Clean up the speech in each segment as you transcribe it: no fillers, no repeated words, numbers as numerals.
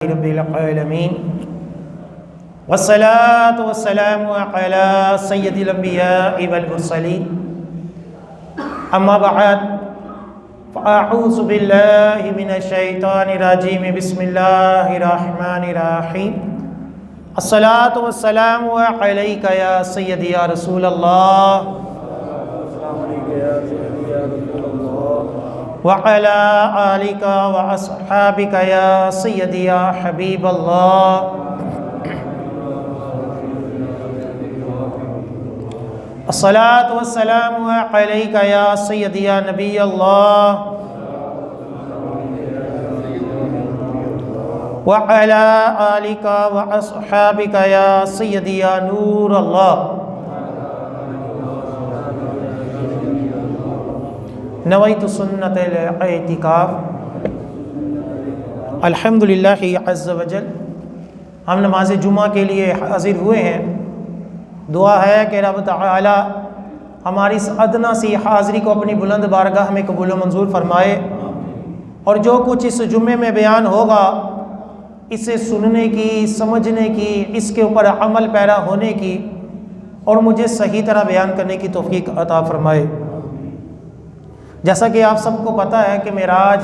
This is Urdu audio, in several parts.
رب العالمین والصلاة والسلام علی سید الانبیاء والمرسلین اما بعد فاعوذ باللہ من الشیطان الرجیم بسم اللہ الرحمن الرحیم الصلاة والسلام علیک یا سیدی یا رسول اللہ وعلى آلك وأصحابك يا سيدي يا حبيب الله الصلاة والسلام عليك يا سيدي يا نبي الله وعلى آلك وأصحابك يا سيدي يا نور الله نویت سنت الاعتکاف الحمدللہ عز وجل ہم نماز جمعہ کے لیے حاضر ہوئے ہیں۔ دعا ہے کہ رب تعالی ہماری اس ادنا سی حاضری کو اپنی بلند بارگاہ میں قبول و منظور فرمائے، اور جو کچھ اس جمعے میں بیان ہوگا اسے سننے کی، سمجھنے کی، اس کے اوپر عمل پیرا ہونے کی اور مجھے صحیح طرح بیان کرنے کی توفیق عطا فرمائے۔ جیسا کہ آپ سب کو پتہ ہے کہ معراج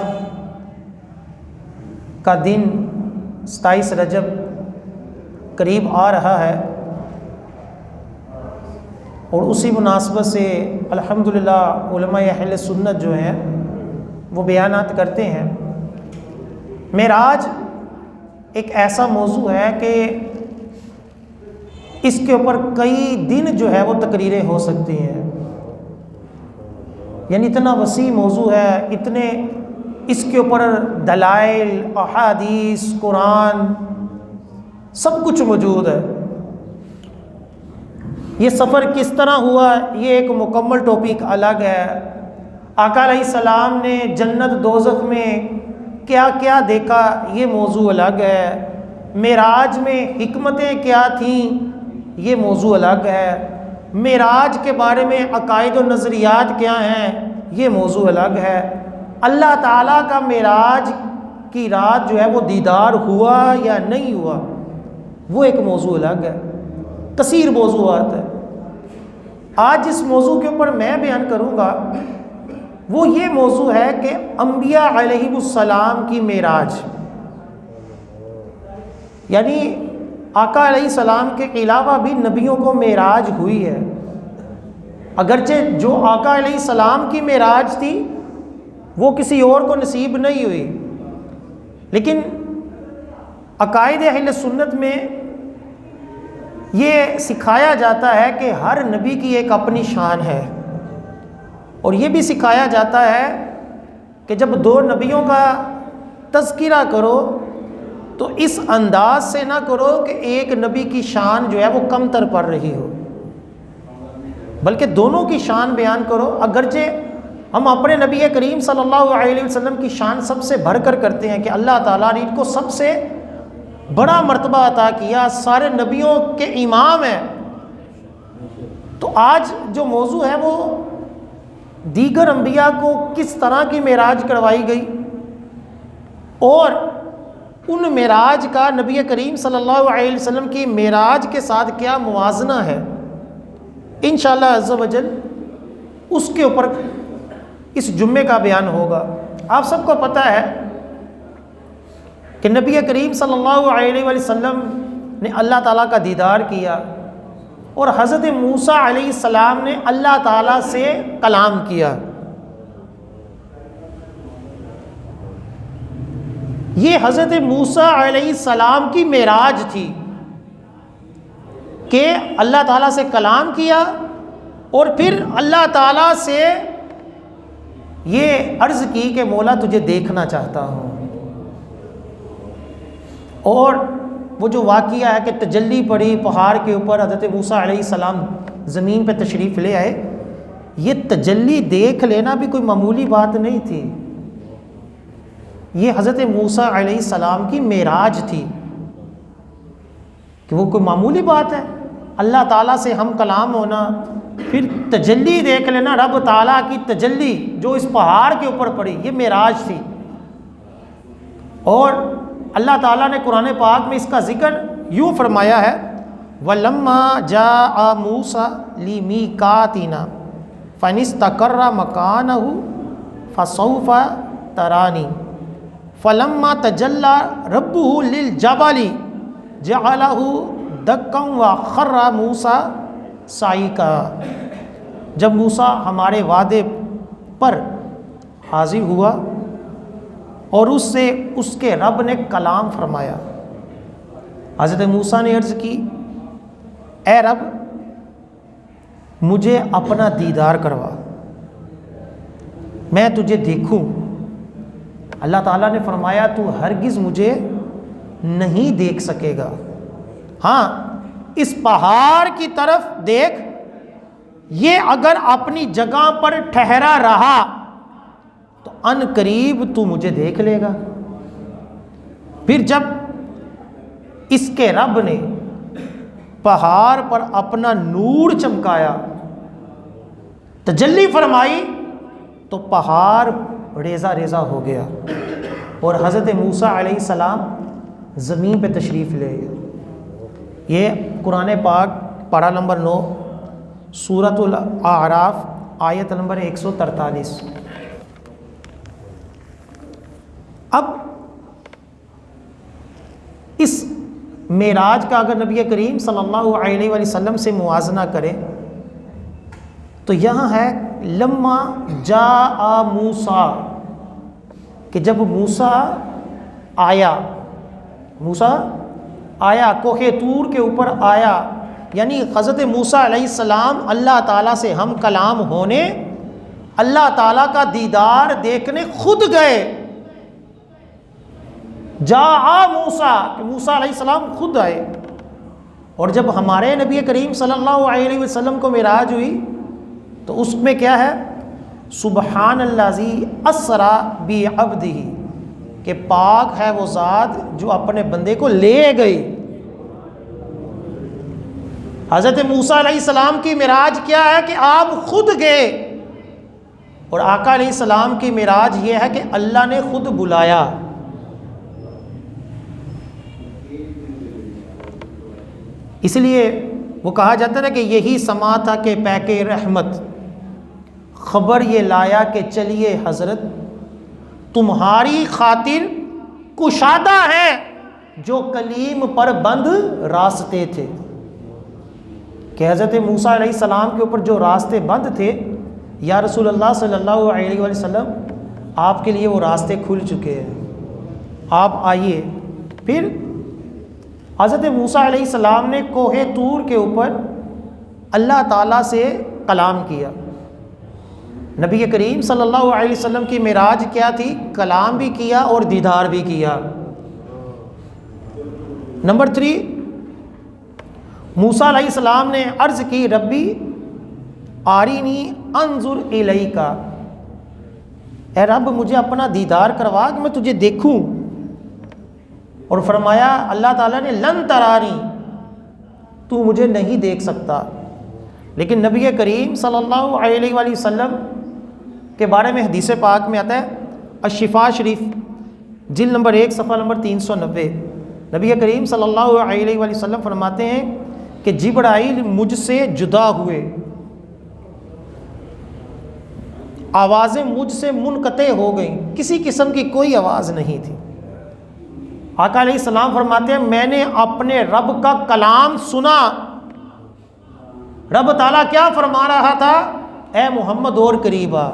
کا دن 27 رجب قریب آ رہا ہے، اور اسی مناسبت سے الحمدللہ علماء اہل سنت جو ہیں وہ بیانات کرتے ہیں۔ معراج ایک ایسا موضوع ہے کہ اس کے اوپر کئی دن جو ہے وہ تقریریں ہو سکتی ہیں، یعنی اتنا وسیع موضوع ہے، اتنے اس کے اوپر دلائل، احادیث، قرآن سب کچھ موجود ہے۔ یہ سفر کس طرح ہوا یہ ایک مکمل ٹاپک الگ ہے۔ آقا علیہ السلام نے جنت دوزخ میں کیا کیا دیکھا یہ موضوع الگ ہے۔ معراج میں حکمتیں کیا تھیں یہ موضوع الگ ہے۔ معراج کے بارے میں عقائد و نظریات کیا ہیں یہ موضوع الگ ہے۔ اللہ تعالیٰ کا معراج کی رات جو ہے وہ دیدار ہوا یا نہیں ہوا وہ ایک موضوع الگ ہے، کثیر موضوعات ہے۔ آج جس موضوع کے اوپر میں بیان کروں گا وہ یہ موضوع ہے کہ انبیاء علیہ السلام کی معراج، یعنی آقا علیہ السلام کے علاوہ بھی نبیوں کو معراج ہوئی ہے، اگرچہ جو آقا علیہ السلام کی معراج تھی وہ کسی اور کو نصیب نہیں ہوئی، لیکن عقائد اہل سنت میں یہ سکھایا جاتا ہے کہ ہر نبی کی ایک اپنی شان ہے، اور یہ بھی سکھایا جاتا ہے کہ جب دو نبیوں کا تذکرہ کرو تو اس انداز سے نہ کرو کہ ایک نبی کی شان جو ہے وہ کم تر پڑ رہی ہو، بلکہ دونوں کی شان بیان کرو۔ اگرچہ ہم اپنے نبی کریم صلی اللہ علیہ وسلم کی شان سب سے بڑھ کر کرتے ہیں کہ اللہ تعالیٰ نے ان کو سب سے بڑا مرتبہ عطا کیا، سارے نبیوں کے امام ہیں۔ تو آج جو موضوع ہے وہ دیگر انبیاء کو کس طرح کی معراج کروائی گئی اور ان معراج کا نبی کریم صلی اللہ علیہ وسلم کی معراج کے ساتھ کیا موازنہ ہے، انشاءاللہ عز و جل اس کے اوپر اس جمعے کا بیان ہوگا۔ آپ سب کو پتہ ہے کہ نبی کریم صلی اللہ علیہ وسلم نے اللہ تعالیٰ کا دیدار کیا، اور حضرت موسیٰ علیہ السلام نے اللہ تعالیٰ سے کلام کیا۔ یہ حضرت موسیٰ علیہ السلام کی معراج تھی کہ اللہ تعالیٰ سے کلام کیا، اور پھر اللہ تعالیٰ سے یہ عرض کی کہ مولا تجھے دیکھنا چاہتا ہوں۔ اور وہ جو واقعہ ہے کہ تجلی پڑی پہاڑ کے اوپر، حضرت موسیٰ علیہ السلام زمین پہ تشریف لے آئے، یہ تجلی دیکھ لینا بھی کوئی معمولی بات نہیں تھی، یہ حضرت موسیٰ علیہ السلام کی معراج تھی کہ وہ کوئی معمولی بات ہے؟ اللہ تعالیٰ سے ہم کلام ہونا، پھر تجلی دیکھ لینا، رب تعالیٰ کی تجلی جو اس پہاڑ کے اوپر پڑی، یہ معراج تھی۔ اور اللہ تعالیٰ نے قرآن پاک میں اس کا ذکر یوں فرمایا ہے، وَلَمَّا جَاءَ مُوسَىٰ لِمِيقَاتِنَا فَإِنِ مَكَانَهُ فَسَوْفَ تَرَانِي فَلَمَّا تَجَلَّىٰ رَبُّهُ لِلْجَبَلِ جَعَلَهُ دَكًّا وَخَرَّ مُوسَىٰ صَعِقًا۔ جب موسیٰ ہمارے وعدے پر حاضر ہوا اور اس سے اس کے رب نے کلام فرمایا، حضرت موسیٰ نے عرض کی، اے رب مجھے اپنا دیدار کروا، میں تجھے دیکھوں۔ اللہ تعالیٰ نے فرمایا تو ہرگز مجھے نہیں دیکھ سکے گا، ہاں اس پہاڑ کی طرف دیکھ، یہ اگر اپنی جگہ پر ٹھہرا رہا تو ان قریب تو مجھے دیکھ لے گا۔ پھر جب اس کے رب نے پہاڑ پر اپنا نور چمکایا، تجلی فرمائی، تو پہاڑ ریزہ ریزہ ہو گیا اور حضرت موسیٰ علیہ السلام زمین پہ تشریف لے گئے۔ یہ قرآن پاک پارہ نمبر 9 سورۃ الاعراف آیت نمبر 143۔ اب اس معراج کا اگر نبی کریم صلی اللہ علیہ وآلہ وسلم سے موازنہ کریں تو یہاں ہے لما جاء موسیٰ، کہ جب موسیٰ آیا کوہ طور کے اوپر آیا، یعنی حضرت موسیٰ علیہ السلام اللہ تعالیٰ سے ہم کلام ہونے، اللہ تعالیٰ کا دیدار دیکھنے خود گئے۔ جاء موسیٰ، کہ موسیٰ علیہ السلام خود آئے۔ اور جب ہمارے نبی کریم صلی اللہ علیہ وسلم کو معراج ہوئی تو اس میں کیا ہے، سبحان الذی اسریٰ بعبدہ، کہ پاک ہے وہ ذات جو اپنے بندے کو لے گئی۔ حضرت موسیٰ علیہ السلام کی معراج کیا ہے کہ آپ خود گئے، اور آقا علیہ السلام کی معراج یہ ہے کہ اللہ نے خود بلایا۔ اس لیے وہ کہا جاتا ہے کہ یہی سما تھا کہ پیک رحمت، خبر یہ لایا کہ چلیے حضرت تمہاری خاطر کشادہ ہے جو کلیم پر بند راستے تھے، کہ حضرت موسیٰ علیہ السلام کے اوپر جو راستے بند تھے، یا رسول اللہ صلی اللہ علیہ وآلہ وسلم آپ کے لیے وہ راستے کھل چکے ہیں، آپ آئیے۔ پھر حضرت موسیٰ علیہ السلام نے کوہ طور کے اوپر اللہ تعالیٰ سے کلام کیا۔ نبی کریم صلی اللہ علیہ وسلم کی معراج کیا تھی؟ کلام بھی کیا اور دیدار بھی کیا۔ نمبر 3، موسیٰ علیہ السلام نے عرض کی، ربی آرینی انظر الیک، اے رب مجھے اپنا دیدار کروا کہ میں تجھے دیکھوں۔ اور فرمایا اللہ تعالیٰ نے لن ترانی، تو مجھے نہیں دیکھ سکتا۔ لیکن نبی کریم صلی اللہ علیہ وآلہ وسلم کے بارے میں حدیث پاک میں آتا ہے، الشفاء شریف جلد نمبر 1 صفحہ نمبر 390، نبی کریم صلی اللہ علیہ وآلہ وسلم فرماتے ہیں کہ جبرائیل مجھ سے جدا ہوئے، آوازیں مجھ سے منقطع ہو گئیں، کسی قسم کی کوئی آواز نہیں تھی۔ آقا علیہ السلام فرماتے ہیں میں نے اپنے رب کا کلام سنا، رب تعالیٰ کیا فرما رہا تھا، اے محمد اور قریب آ،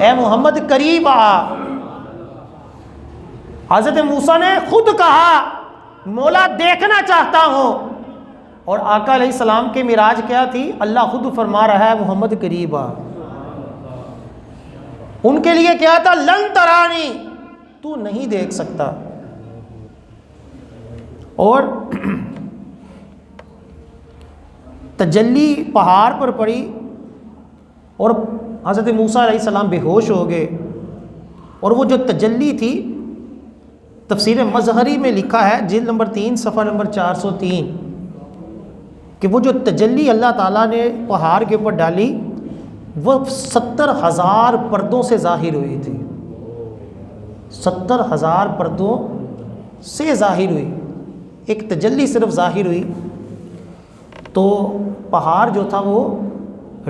اے محمد قریب آ۔ حضرت موسیٰ نے خود کہا مولا دیکھنا چاہتا ہوں، اور آقا علیہ السلام کے معراج کیا تھی، اللہ خود فرما رہا ہے محمد قریب آ۔ ان کے لیے کیا تھا، لن ترانی، تو نہیں دیکھ سکتا۔ اور تجلی پہاڑ پر پڑی اور حضرت موسیٰ علیہ السلام بے ہوش ہو گئے، اور وہ جو تجلی تھی تفسیر مظہری میں لکھا ہے جلد نمبر 3 صفحہ نمبر 403 کہ وہ جو تجلی اللہ تعالیٰ نے پہاڑ کے اوپر ڈالی وہ 70,000 پردوں سے ظاہر ہوئی تھی، 70,000 پردوں سے ظاہر ہوئی، ایک تجلی صرف ظاہر ہوئی تو پہاڑ جو تھا وہ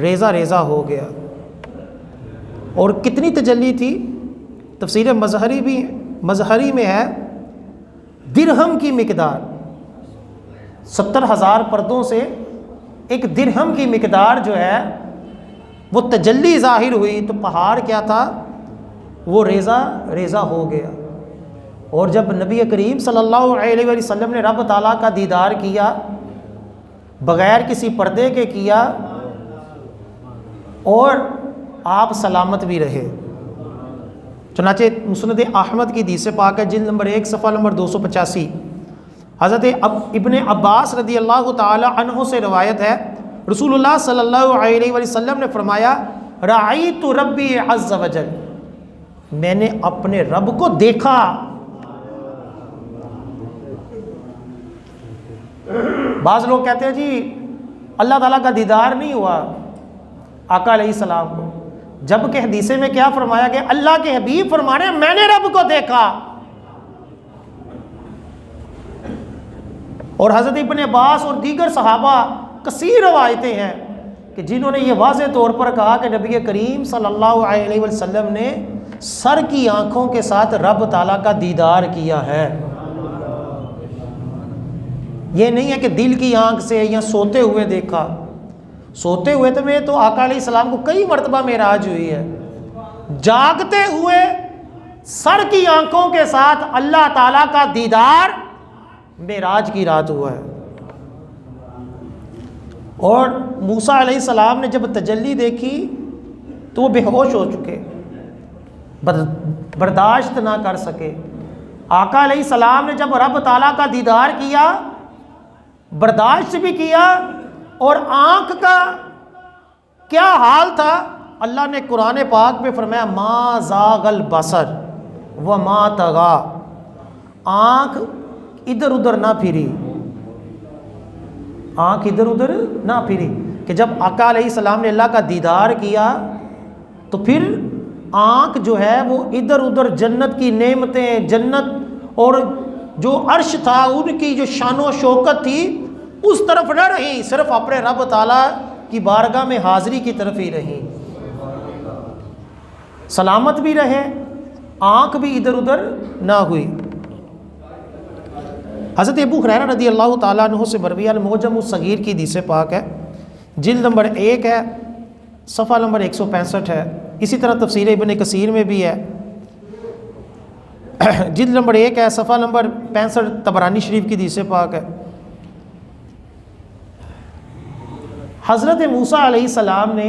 ریزہ ریزہ ہو گیا۔ اور کتنی تجلی تھی؟ تفسیر مظہری میں ہے درہم کی مقدار، 70,000 پردوں سے ایک درہم کی مقدار جو ہے وہ تجلی ظاہر ہوئی تو پہاڑ کیا تھا؟ وہ ریزہ ریزہ ہو گیا۔ اور جب نبی کریم صلی اللہ علیہ وسلم نے رب تعالیٰ کا دیدار کیا بغیر کسی پردے کے کیا اور آپ سلامت بھی رہے۔ چنانچہ مسند احمد کی حدیث پاک ہے، جلد نمبر 1 صفحہ نمبر 285، حضرت ابن عباس رضی اللہ تعالی عنہ سے روایت ہے، رسول اللہ صلی اللہ علیہ وسلم نے فرمایا رأیت ربی عز وجل، میں نے اپنے رب کو دیکھا۔ بعض لوگ کہتے ہیں جی اللہ تعالیٰ کا دیدار نہیں ہوا آقا علیہ السلام کو، جبکہ حدیث میں کیا فرمایا کہ اللہ کے حبیب فرما رہے ہیں میں نے رب کو دیکھا۔ اور حضرت ابن عباس اور دیگر صحابہ کثیر روایتیں ہیں کہ جنہوں نے یہ واضح طور پر کہا کہ نبی کریم صلی اللہ علیہ وسلم نے سر کی آنکھوں کے ساتھ رب تعالیٰ کا دیدار کیا ہے۔ یہ نہیں ہے کہ دل کی آنکھ سے یا سوتے ہوئے دیکھا، سوتے ہوئے تو آقا علیہ السلام کو کئی مرتبہ معراج ہوئی ہے، جاگتے ہوئے سر کی آنکھوں کے ساتھ اللہ تعالیٰ کا دیدار معراج کی رات ہوا ہے۔ اور موسیٰ علیہ السلام نے جب تجلی دیکھی تو وہ بے ہوش ہو چکے، برداشت نہ کر سکے۔ آقا علیہ السلام نے جب رب تعالیٰ کا دیدار کیا برداشت بھی کیا، اور آنکھ کا کیا حال تھا؟ اللہ نے قرآن پاک میں فرمایا ما زاغ البصر وما طغی، آنکھ ادھر ادھر نہ پھری، آنکھ ادھر ادھر نہ پھری، کہ جب آقا علیہ السلام نے اللہ کا دیدار کیا تو پھر آنکھ جو ہے وہ ادھر ادھر جنت کی نعمتیں، جنت اور جو عرش تھا ان کی جو شان و شوکت تھی اس طرف نہ رہی، صرف اپنے رب تعالیٰ کی بارگاہ میں حاضری کی طرف ہی رہی، سلامت بھی رہے، آنکھ بھی ادھر ادھر نہ ہوئی۔ حضرت ابو ہریرہ رضی اللہ تعالیٰ عنہ سے مروی المعجم الصغیر کی حدیث پاک ہے، جلد نمبر 1 ہے، صفحہ نمبر 165 ہے، اسی طرح تفسیر ابن کثیر میں بھی ہے، جلد نمبر 1 ہے، صفحہ نمبر 65 طبرانی شریف کی حدیث پاک ہے۔ حضرت موسیٰ علیہ السلام نے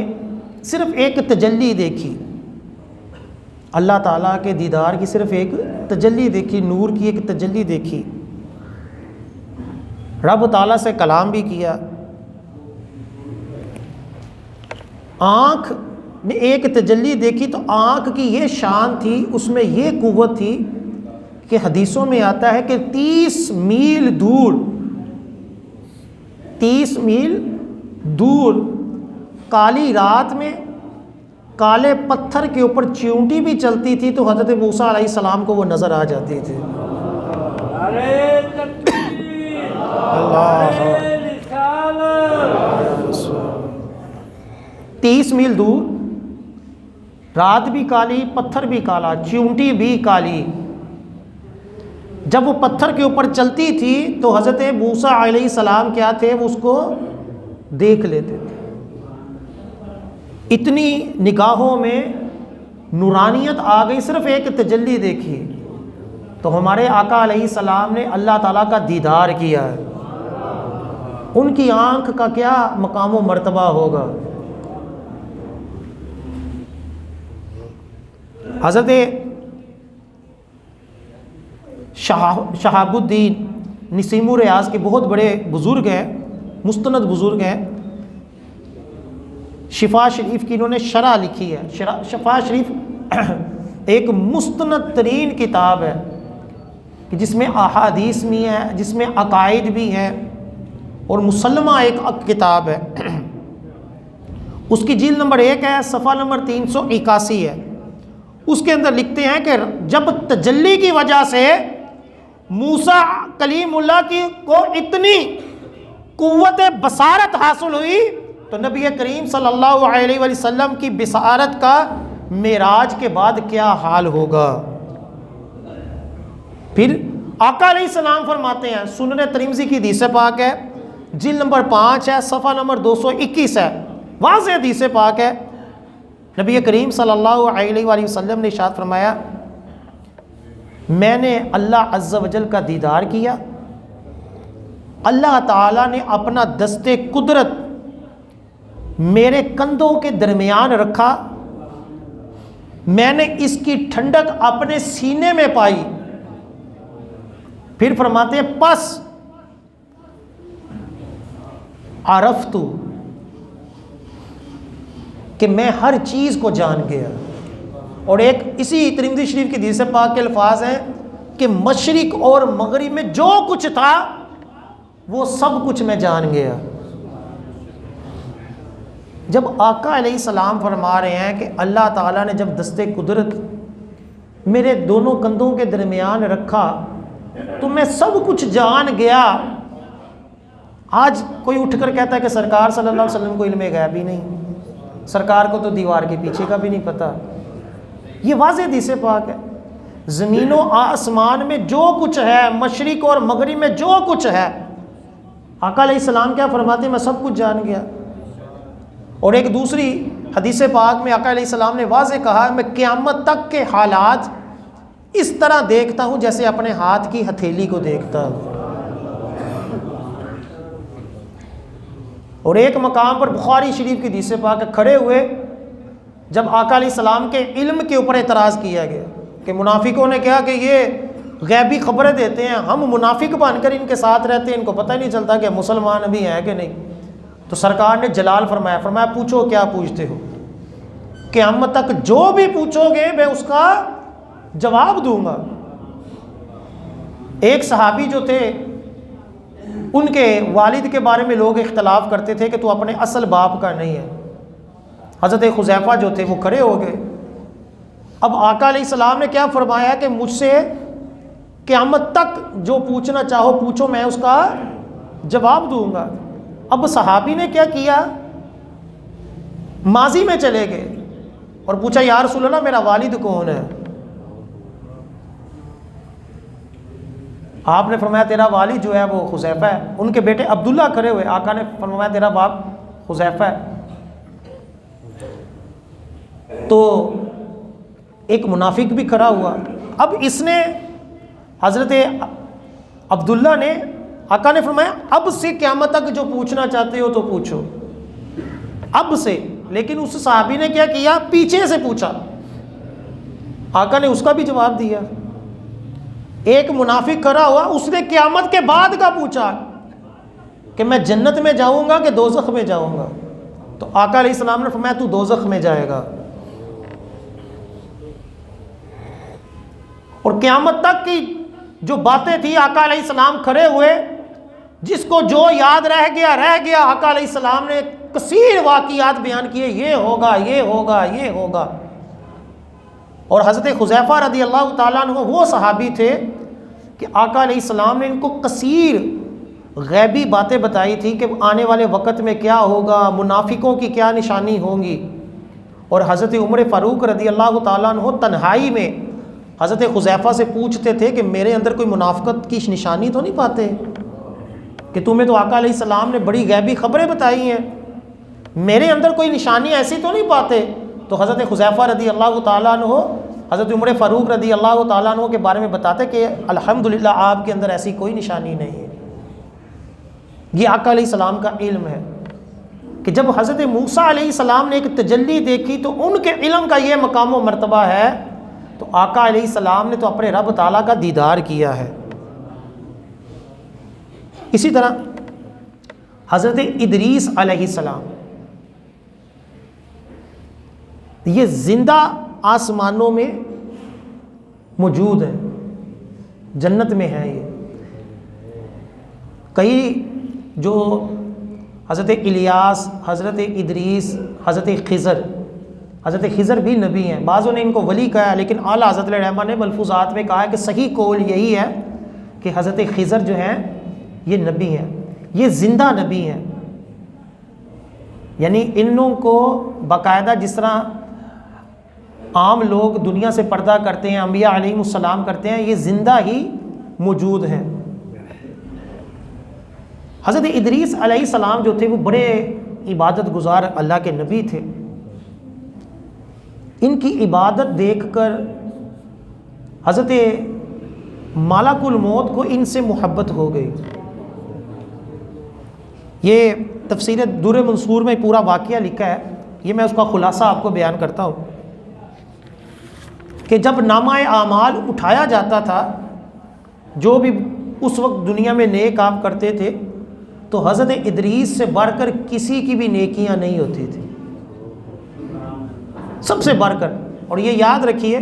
صرف ایک تجلی دیکھی، اللہ تعالیٰ کے دیدار کی صرف ایک تجلی دیکھی، نور کی ایک تجلی دیکھی، رب تعالیٰ سے کلام بھی کیا۔ آنکھ نے ایک تجلی دیکھی تو آنکھ کی یہ شان تھی، اس میں یہ قوت تھی کہ حدیثوں میں آتا ہے کہ 30 میل دور کالی رات میں کالے پتھر کے اوپر چیونٹی بھی چلتی تھی تو حضرت موسیٰ علیہ السلام کو وہ نظر آ جاتی تھی۔ اللہ 30 میل دور، رات بھی کالی، پتھر بھی کالا، چیونٹی بھی کالی، جب وہ پتھر کے اوپر چلتی تھی تو حضرت موسیٰ علیہ السلام کیا تھے، وہ اس کو دیکھ لیتے تھے۔ اتنی نگاہوں میں نورانیت آ گئی، صرف ایک تجلی دیکھی تو ہمارے آقا علیہ السلام نے اللہ تعالیٰ کا دیدار کیا ہے، ان کی آنکھ کا کیا مقام و مرتبہ ہوگا۔ حضرت شہاب الدین نسیم الریاض کے بہت بڑے بزرگ ہیں، مستند بزرگ ہیں، شفا شریف کی انہوں نے شرح لکھی ہے۔ شفا شریف ایک مستند ترین کتاب ہے کہ جس میں احادیث بھی ہیں، جس میں عقائد بھی ہیں، اور مسلمہ ایک کتاب ہے۔ اس کی جلد نمبر 1 ہے، صفحہ نمبر 381 ہے۔ اس کے اندر لکھتے ہیں کہ جب تجلی کی وجہ سے موسیٰ کلیم اللہ کی کو اتنی قوت بصارت حاصل ہوئی تو نبی کریم صلی اللہ علیہ وسلم کی بصارت کا معراج کے بعد کیا حال ہوگا۔ پھر آقا علیہ السلام فرماتے ہیں، سنن ترمذی کی حدیث پاک ہے، جلد نمبر 5 ہے، صفحہ نمبر 221 ہے، واضح حدیث پاک ہے، نبی کریم صلی اللہ علیہ وآلہ وسلم نے ارشاد فرمایا، میں نے اللہ عز و جل کا دیدار کیا، اللہ تعالیٰ نے اپنا دست قدرت میرے کندھوں کے درمیان رکھا، میں نے اس کی ٹھنڈک اپنے سینے میں پائی۔ پھر فرماتے ہیں پس عرفت کہ میں ہر چیز کو جان گیا۔ اور ایک اسی ترمذی شریف کی حدیث پاک کے الفاظ ہیں کہ مشرق اور مغرب میں جو کچھ تھا وہ سب کچھ میں جان گیا۔ جب آقا علیہ السلام فرما رہے ہیں کہ اللہ تعالیٰ نے جب دست قدرت میرے دونوں کندھوں کے درمیان رکھا تو میں سب کچھ جان گیا، آج کوئی اٹھ کر کہتا ہے کہ سرکار صلی اللہ علیہ وسلم کو علم غیب ہی نہیں، سرکار کو تو دیوار کے پیچھے کا بھی نہیں پتہ۔ یہ واضح حدیث پاک ہے، زمین و آسمان میں جو کچھ ہے، مشرق اور مغرب میں جو کچھ ہے، آقا علیہ السلام کیا فرماتے ہیں، میں سب کچھ جان گیا۔ اور ایک دوسری حدیث پاک میں آقا علیہ السلام نے واضح کہا، میں قیامت تک کے حالات اس طرح دیکھتا ہوں جیسے اپنے ہاتھ کی ہتھیلی کو دیکھتا ہوں۔ اور ایک مقام پر بخاری شریف کی حدیث پاک کھڑے ہوئے جب آقا علیہ السلام کے علم کے اوپر اعتراض کیا گیا کہ منافقوں نے کہا کہ یہ غیبی خبریں دیتے ہیں، ہم منافق بن کر ان کے ساتھ رہتے ہیں، ان کو پتہ ہی نہیں چلتا کہ مسلمان ابھی ہیں کہ نہیں۔ تو سرکار نے جلال فرمایا پوچھو کیا پوچھتے ہو، قیامت تک جو بھی پوچھو گے میں اس کا جواب دوں گا۔ ایک صحابی جو تھے ان کے والد کے بارے میں لوگ اختلاف کرتے تھے کہ تو اپنے اصل باپ کا نہیں ہے، حضرت حذیفہ جو تھے وہ کھڑے ہو گئے۔ اب آقا علیہ السلام نے کیا فرمایا کہ مجھ سے قیامت تک جو پوچھنا چاہو پوچھو، میں اس کا جواب دوں گا۔ اب صحابی نے کیا کیا، ماضی میں چلے گئے اور پوچھا یا رسول اللہ میرا والد کون ہے؟ آپ نے فرمایا تیرا والد جو ہے وہ حذیفہ ہے۔ ان کے بیٹے عبداللہ کھڑے ہوئے، آقا نے فرمایا تیرا باپ حذیفہ ہے۔ تو ایک منافق بھی کھڑا ہوا۔ اب اس نے حضرت عبداللہ نے، آقا نے فرمایا اب سے قیامت تک جو پوچھنا چاہتے ہو تو پوچھو، اب سے۔ لیکن اس صحابی نے کیا کیا، پیچھے سے پوچھا، آقا نے اس کا بھی جواب دیا۔ ایک منافق کھڑا ہوا، اس نے قیامت کے بعد کا پوچھا کہ میں جنت میں جاؤں گا کہ دوزخ میں جاؤں گا؟ تو آقا علیہ السلام نے فرمایا تو دوزخ میں جائے گا۔ اور قیامت تک کی جو باتیں تھی آقا علیہ السلام کھڑے ہوئے، جس کو جو یاد رہ گیا، آقا علیہ السلام نے کثیر واقعات بیان کیے، یہ ہوگا یہ ہوگا یہ ہوگا۔ اور حضرت حذیفہ رضی اللہ تعالیٰ عنہ وہ صحابی تھے کہ آقا علیہ السلام نے ان کو کثیر غیبی باتیں بتائی تھی کہ آنے والے وقت میں کیا ہوگا، منافقوں کی کیا نشانی ہوں گی۔ اور حضرت عمر فاروق رضی اللہ تعالیٰ عنہ تنہائی میں حضرت حذیفہ سے پوچھتے تھے کہ میرے اندر کوئی منافقت کی نشانی تو نہیں پاتے، کہ تمہیں تو آقا علیہ السلام نے بڑی غیبی خبریں بتائی ہیں، میرے اندر کوئی نشانی ایسی تو نہیں پاتے؟ تو حضرت حذیفہ رضی اللہ تعالیٰ عنہ حضرت عمر فاروق رضی اللہ تعالیٰ عنہ کے بارے میں بتاتے کہ الحمدللہ آپ کے اندر ایسی کوئی نشانی نہیں ہے۔ یہ آقا علیہ السلام کا علم ہے کہ جب حضرت موسیٰ علیہ السلام نے ایک تجلی دیکھی تو ان کے علم کا یہ مقام و مرتبہ ہے، تو آقا علیہ السلام نے تو اپنے رب تعالیٰ کا دیدار کیا ہے۔ اسی طرح حضرت ادریس علیہ السلام، یہ زندہ آسمانوں میں موجود ہے، جنت میں ہے۔ یہ کئی جو حضرت الیاس، حضرت ادریس، حضرت خضر بھی نبی ہیں، بعضوں نے ان کو ولی کہا ہے، لیکن اعلیٰ حضرت علیہ الرحمہ نے ملفوظات میں کہا ہے کہ صحیح قول یہی ہے کہ حضرت خضر جو ہیں یہ نبی ہیں، یہ زندہ نبی ہیں، یعنی ان لوگوں کو باقاعدہ جس طرح عام لوگ دنیا سے پردہ کرتے ہیں، انبیاء علیہ السلام کرتے ہیں، یہ زندہ ہی موجود ہیں۔ حضرت ادریس علیہ السلام جو تھے وہ بڑے عبادت گزار اللہ کے نبی تھے۔ ان کی عبادت دیکھ کر حضرت ملک الموت کو ان سے محبت ہو گئی۔ یہ تفسیر در منصور میں پورا واقعہ لکھا ہے، یہ میں اس کا خلاصہ آپ کو بیان کرتا ہوں کہ جب نامہ اعمال اٹھایا جاتا تھا، جو بھی اس وقت دنیا میں نیک کام کرتے تھے، تو حضرت ادریس سے بڑھ کر کسی کی بھی نیکیاں نہیں ہوتی تھی، سب سے بڑھ کر۔ اور یہ یاد رکھیے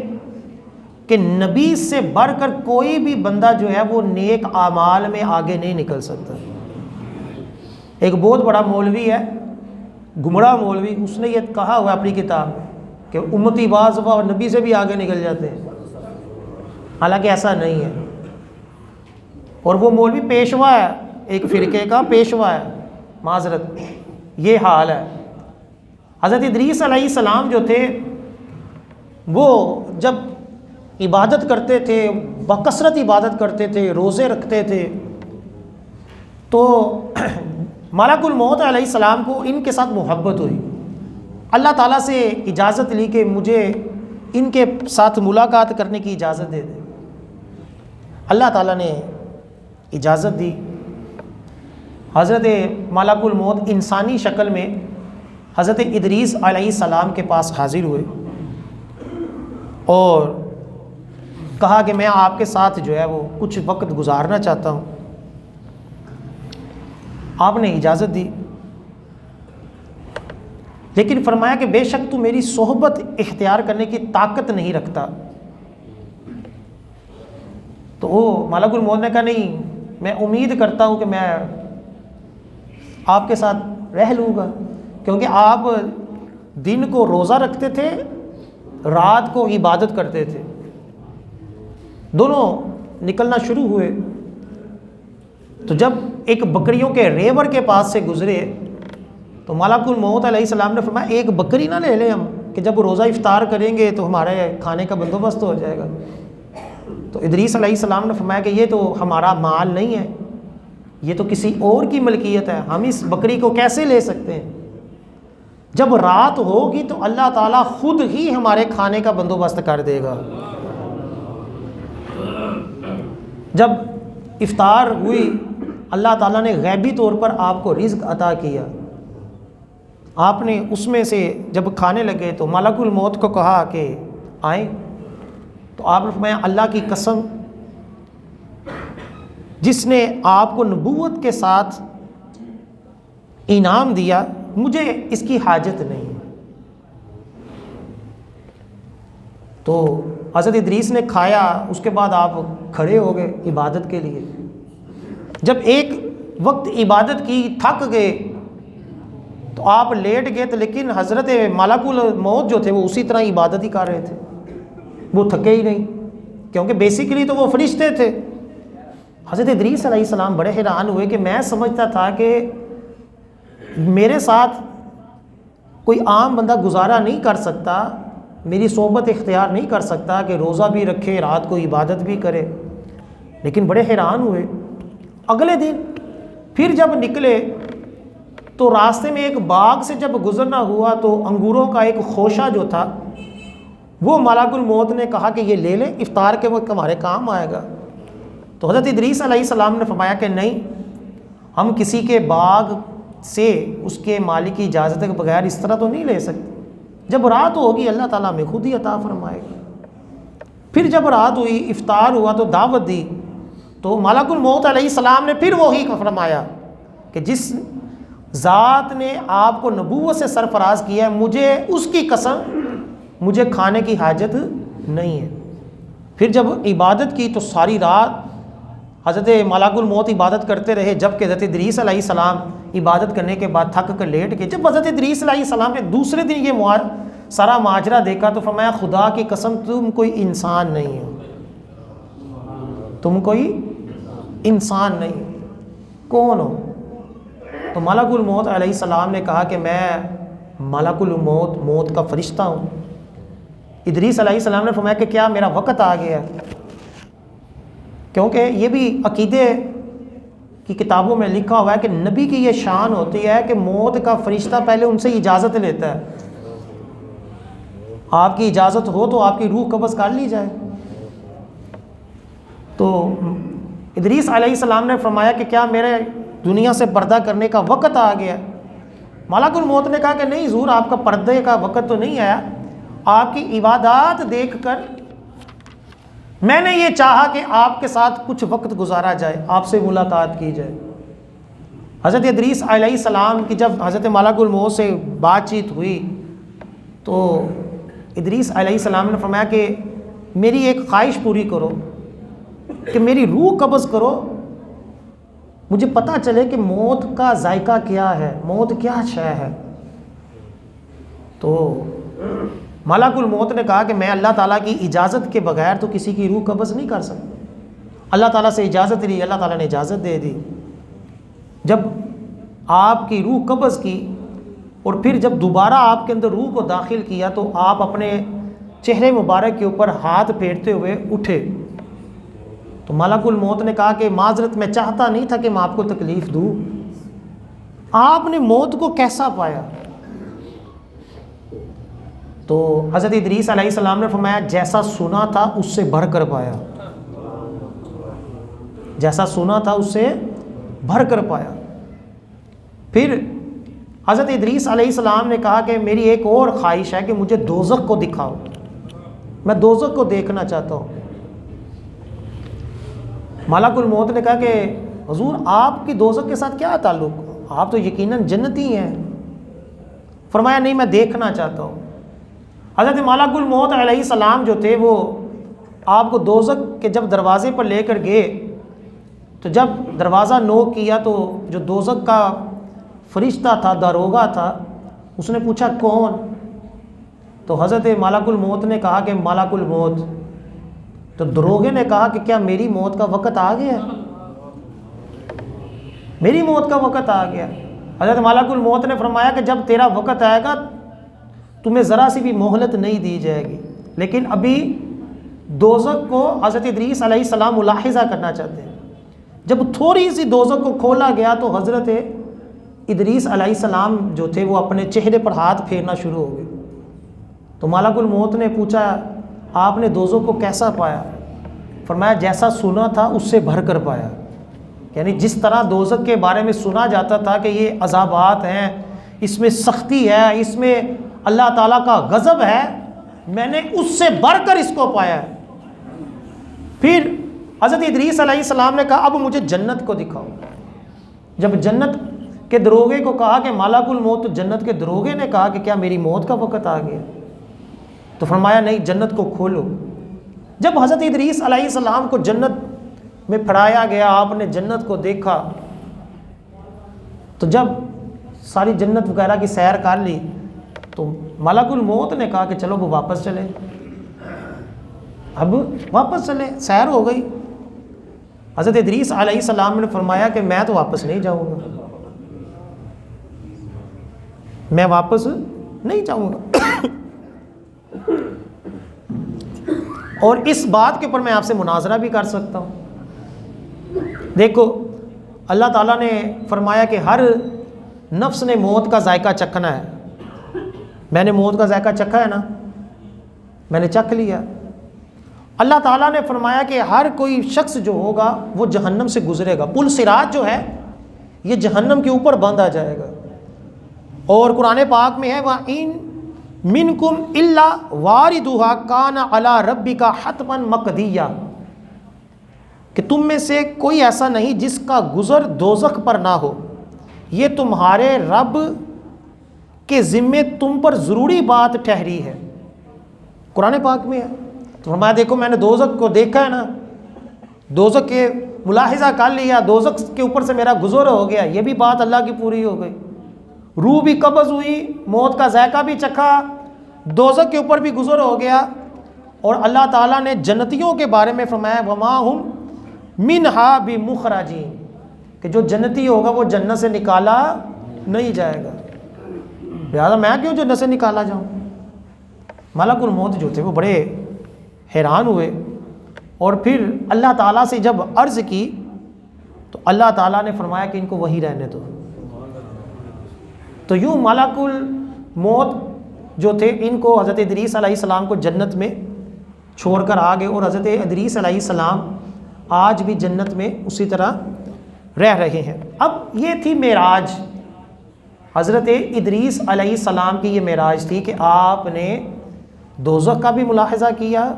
کہ نبی سے بڑھ کر کوئی بھی بندہ جو ہے وہ نیک اعمال میں آگے نہیں نکل سکتا۔ ایک بہت بڑا مولوی ہے، گمراہ مولوی، اس نے یہ کہا ہوا اپنی کتاب میں کہ امتی بعض دفعہ نبی سے بھی آگے نکل جاتے ہیں، حالانکہ ایسا نہیں ہے۔ اور وہ مولوی پیشوا ہے، ایک فرقے کا پیشوا ہے، معذرت، یہ حال ہے۔ حضرت ادریس علیہ السلام جو تھے وہ جب عبادت کرتے تھے، بکثرت عبادت کرتے تھے، روزے رکھتے تھے، تو ملک الموت علیہ السلام کو ان کے ساتھ محبت ہوئی۔ اللہ تعالیٰ سے اجازت لی کہ مجھے ان کے ساتھ ملاقات کرنے کی اجازت دے دے۔ اللہ تعالیٰ نے اجازت دی۔ حضرت ملک الموت انسانی شکل میں حضرت ادریس علیہ السلام کے پاس حاضر ہوئے اور کہا کہ میں آپ کے ساتھ جو ہے وہ کچھ وقت گزارنا چاہتا ہوں۔ آپ نے اجازت دی، لیکن فرمایا کہ بے شک تو میری صحبت اختیار کرنے کی طاقت نہیں رکھتا۔ تو وہ ملک الموت نے کہا نہیں، میں امید کرتا ہوں کہ میں آپ کے ساتھ رہ لوں گا، کیونکہ آپ دن کو روزہ رکھتے تھے، رات کو عبادت کرتے تھے۔ دونوں نکلنا شروع ہوئے، تو جب ایک بکریوں کے ریور کے پاس سے گزرے تو ملک الموت علیہ السلام نے فرمایا ایک بکری نہ لے لیں ہم، کہ جب روزہ افطار کریں گے تو ہمارے کھانے کا بندوبست ہو جائے گا۔ تو ادریس علیہ السلام نے فرمایا کہ یہ تو ہمارا مال نہیں ہے، یہ تو کسی اور کی ملکیت ہے، ہم اس بکری کو کیسے لے سکتے ہیں؟ جب رات ہوگی تو اللہ تعالیٰ خود ہی ہمارے کھانے کا بندوبست کر دے گا۔ جب افطار ہوئی، اللہ تعالیٰ نے غیبی طور پر آپ کو رزق عطا کیا۔ آپ نے اس میں سے جب کھانے لگے تو ملک الموت کو کہا کہ آئیں، تو آپ نے فرمایا اللہ کی قسم، جس نے آپ کو نبوت کے ساتھ انعام دیا، مجھے اس کی حاجت نہیں۔ تو حضرت ادریس نے کھایا، اس کے بعد آپ کھڑے ہو گئے عبادت کے لیے۔ جب ایک وقت عبادت کی، تھک گئے تو آپ لیٹ گئے تھے، لیکن حضرت ملک الموت جو تھے وہ اسی طرح عبادت ہی کر رہے تھے، وہ تھکے ہی نہیں، کیونکہ بیسیکلی تو وہ فرشتے تھے۔ حضرت ادریس علیہ السلام بڑے حیران ہوئے کہ میں سمجھتا تھا کہ میرے ساتھ کوئی عام بندہ گزارا نہیں کر سکتا، میری صحبت اختیار نہیں کر سکتا کہ روزہ بھی رکھے، رات کو عبادت بھی کرے، لیکن بڑے حیران ہوئے۔ اگلے دن پھر جب نکلے تو راستے میں ایک باغ سے جب گزرنا ہوا تو انگوروں کا ایک خوشہ جو تھا وہ ملک الموت نے کہا کہ یہ لے لیں، افطار کے وقت ہمارے کام آئے گا۔ تو حضرت ادریس علیہ السلام نے فرمایا کہ نہیں، ہم کسی کے باغ سے اس کے مالک کی اجازت کے بغیر اس طرح تو نہیں لے سکتے، جب رات ہوگی اللہ تعالیٰ ہمیں خود ہی عطا فرمائے گا۔ پھر جب رات ہوئی، افطار ہوا تو دعوت دی، تو ملک الموت علیہ السلام نے پھر وہی فرمایا کہ جس ذات نے آپ کو نبوت سے سرفراز کیا ہے، مجھے اس کی قسم مجھے کھانے کی حاجت نہیں ہے۔ پھر جب عبادت کی تو ساری رات حضرت ملک الموت عبادت کرتے رہے، جب کہ حضرت ادریس علیہ السلام عبادت کرنے کے بعد تھک کر لیٹ گئے۔ جب حضرت ادریس علیہ السلام نے دوسرے دن یہ سارا ماجرا دیکھا تو فرمایا خدا کی قسم تم کوئی انسان نہیں ہو، تم کوئی انسان نہیں، کون ہو؟ تو ملک الموت علیہ السلام نے کہا کہ میں ملک الموت، موت کا فرشتہ ہوں۔ ادریس علیہ السلام نے فرمایا کہ کیا میرا وقت آ گیا؟ کیونکہ یہ بھی عقیدے کی کتابوں میں لکھا ہوا ہے کہ نبی کی یہ شان ہوتی ہے کہ موت کا فرشتہ پہلے ان سے اجازت لیتا ہے، آپ کی اجازت ہو تو آپ کی روح قبض کر لی جائے۔ تو ادریس علیہ السلام نے فرمایا کہ کیا میرے دنیا سے پردہ کرنے کا وقت آ گیا؟ ملک الموت نے کہا کہ نہیں حضور، آپ کا پردے کا وقت تو نہیں آیا، آپ کی عبادات دیکھ کر میں نے یہ چاہا کہ آپ کے ساتھ کچھ وقت گزارا جائے، آپ سے ملاقات کی جائے۔ حضرت ادریس علیہ السلام کی جب حضرت ملک الموت سے بات چیت ہوئی تو ادریس علیہ السلام نے فرمایا کہ میری ایک خواہش پوری کرو کہ میری روح قبض کرو، مجھے پتہ چلے کہ موت کا ذائقہ کیا ہے، موت کیا شے ہے۔ تو ملک الموت نے کہا کہ میں اللہ تعالیٰ کی اجازت کے بغیر تو کسی کی روح قبض نہیں کر سکتا۔ اللہ تعالیٰ سے اجازت لی، اللہ تعالیٰ نے اجازت دے دی۔ جب آپ کی روح قبض کی اور پھر جب دوبارہ آپ کے اندر روح کو داخل کیا تو آپ اپنے چہرے مبارک کے اوپر ہاتھ پھیرتے ہوئے اٹھے۔ تو ملک الموت نے کہا کہ معذرت، میں چاہتا نہیں تھا کہ میں آپ کو تکلیف دوں، آپ نے موت کو کیسا پایا؟ تو حضرت ادریس علیہ السلام نے فرمایا جیسا سنا تھا اس سے بڑھ کر پایا، جیسا سنا تھا اس سے بڑھ کر پایا۔ پھر حضرت ادریس علیہ السلام نے کہا کہ میری ایک اور خواہش ہے کہ مجھے دوزخ کو دکھاؤ، میں دوزخ کو دیکھنا چاہتا ہوں۔ ملک الموت نے کہا کہ حضور آپ کی دوزخ کے ساتھ کیا تعلق، آپ تو یقیناً جنتی ہیں۔ فرمایا نہیں، میں دیکھنا چاہتا ہوں۔ حضرت ملک الموت علیہ السلام جو تھے وہ آپ کو دوزخ کے جب دروازے پر لے کر گئے تو جب دروازہ نوک کیا تو جو دوزخ کا فرشتہ تھا، داروغہ تھا، اس نے پوچھا کون؟ تو حضرت ملک الموت نے کہا کہ ملک الموت۔ تو داروغے نے کہا کہ کیا میری موت کا وقت آ گیا؟ میری موت کا وقت آ گیا۔ حضرت ملک الموت نے فرمایا کہ جب تیرا وقت آئے گا تمہیں ذرا سی بھی مہلت نہیں دی جائے گی، لیکن ابھی دوزخ کو حضرت ادریس علیہ السلام ملاحظہ کرنا چاہتے ہیں۔ جب تھوڑی سی دوزخ کو کھولا گیا تو حضرت ادریس علیہ السلام جو تھے وہ اپنے چہرے پر ہاتھ پھیرنا شروع ہو گئے۔ تو ملک الموت نے پوچھا آپ نے دوزخ کو کیسا پایا؟ فرمایا جیسا سنا تھا اس سے بڑھ کر پایا، یعنی جس طرح دوزخ کے بارے میں سنا جاتا تھا کہ یہ عذابات ہیں، اس میں سختی ہے، اس میں اللہ تعالیٰ کا غضب ہے، میں نے اس سے بڑھ کر اس کو پایا ہے۔ پھر حضرت ادریس علیہ السلام نے کہا اب مجھے جنت کو دکھاؤ۔ جب جنت کے دروغے کو کہا کہ ملک الموت، تو جنت کے دروغے نے کہا کہ کیا میری موت کا وقت آ گیا؟ تو فرمایا نہیں، جنت کو کھولو۔ جب حضرت ادریس علیہ السلام کو جنت میں پھڑایا گیا، آپ نے جنت کو دیکھا، تو جب ساری جنت وغیرہ کی سیر کر لی تو ملک الموت نے کہا کہ چلو وہ واپس چلے، اب واپس چلے، سیر ہو گئی۔ حضرت ادریس علیہ السلام نے فرمایا کہ میں تو واپس نہیں جاؤں گا، میں واپس نہیں جاؤں گا۔ اور اس بات کے اوپر میں آپ سے مناظرہ بھی کر سکتا ہوں۔ دیکھو اللہ تعالیٰ نے فرمایا کہ ہر نفس نے موت کا ذائقہ چکھنا ہے۔ میں نے موت کا ذائقہ چکھا ہے نا، میں نے چکھ لیا۔ اللہ تعالیٰ نے فرمایا کہ ہر کوئی شخص جو ہوگا وہ جہنم سے گزرے گا، پل صراط جو ہے یہ جہنم کے اوپر باندھا جائے گا۔ اور قرآن پاک میں ہے وَإِن مِّنكُمْ إِلَّا وَارِدُهَا كَانَ عَلَىٰ رَبِّكَ حَتْمًا مَقْضِيًّا، کہ تم میں سے کوئی ایسا نہیں جس کا گزر دوزخ پر نہ ہو، یہ تمہارے رب کے ذمے تم پر ضروری بات ٹھہری ہے۔ قرآن پاک میں ہے۔ تو فرمایا دیکھو میں نے دوزخ کو دیکھا ہے نا، دوزخ کے ملاحظہ کر لیا، دوزخ کے اوپر سے میرا گزر ہو گیا، یہ بھی بات اللہ کی پوری ہو گئی، روح بھی قبض ہوئی، موت کا ذائقہ بھی چکھا، دوزخ کے اوپر بھی گزر ہو گیا۔ اور اللہ تعالیٰ نے جنتیوں کے بارے میں فرمایا وَمَا هُمْ منہا بمخرجین، کہ جو جنتی ہوگا وہ جنت سے نکالا نہیں جائے گا، لہٰذا میں کیوں جنت سے نکالا جاؤں؟ ملک الموت جو تھے وہ بڑے حیران ہوئے، اور پھر اللہ تعالیٰ سے جب عرض کی تو اللہ تعالیٰ نے فرمایا کہ ان کو وہیں رہنے دو۔ تو یوں ملک الموت جو تھے ان کو حضرت ادریس علیہ السلام کو جنت میں چھوڑ کر آ گئے، اور حضرت ادریس علیہ السلام آج بھی جنت میں اسی طرح رہ رہے ہیں۔ اب یہ تھی معراج، حضرت ادریس علیہ السلام کی یہ معراج تھی کہ آپ نے دوزخ کا بھی ملاحظہ کیا،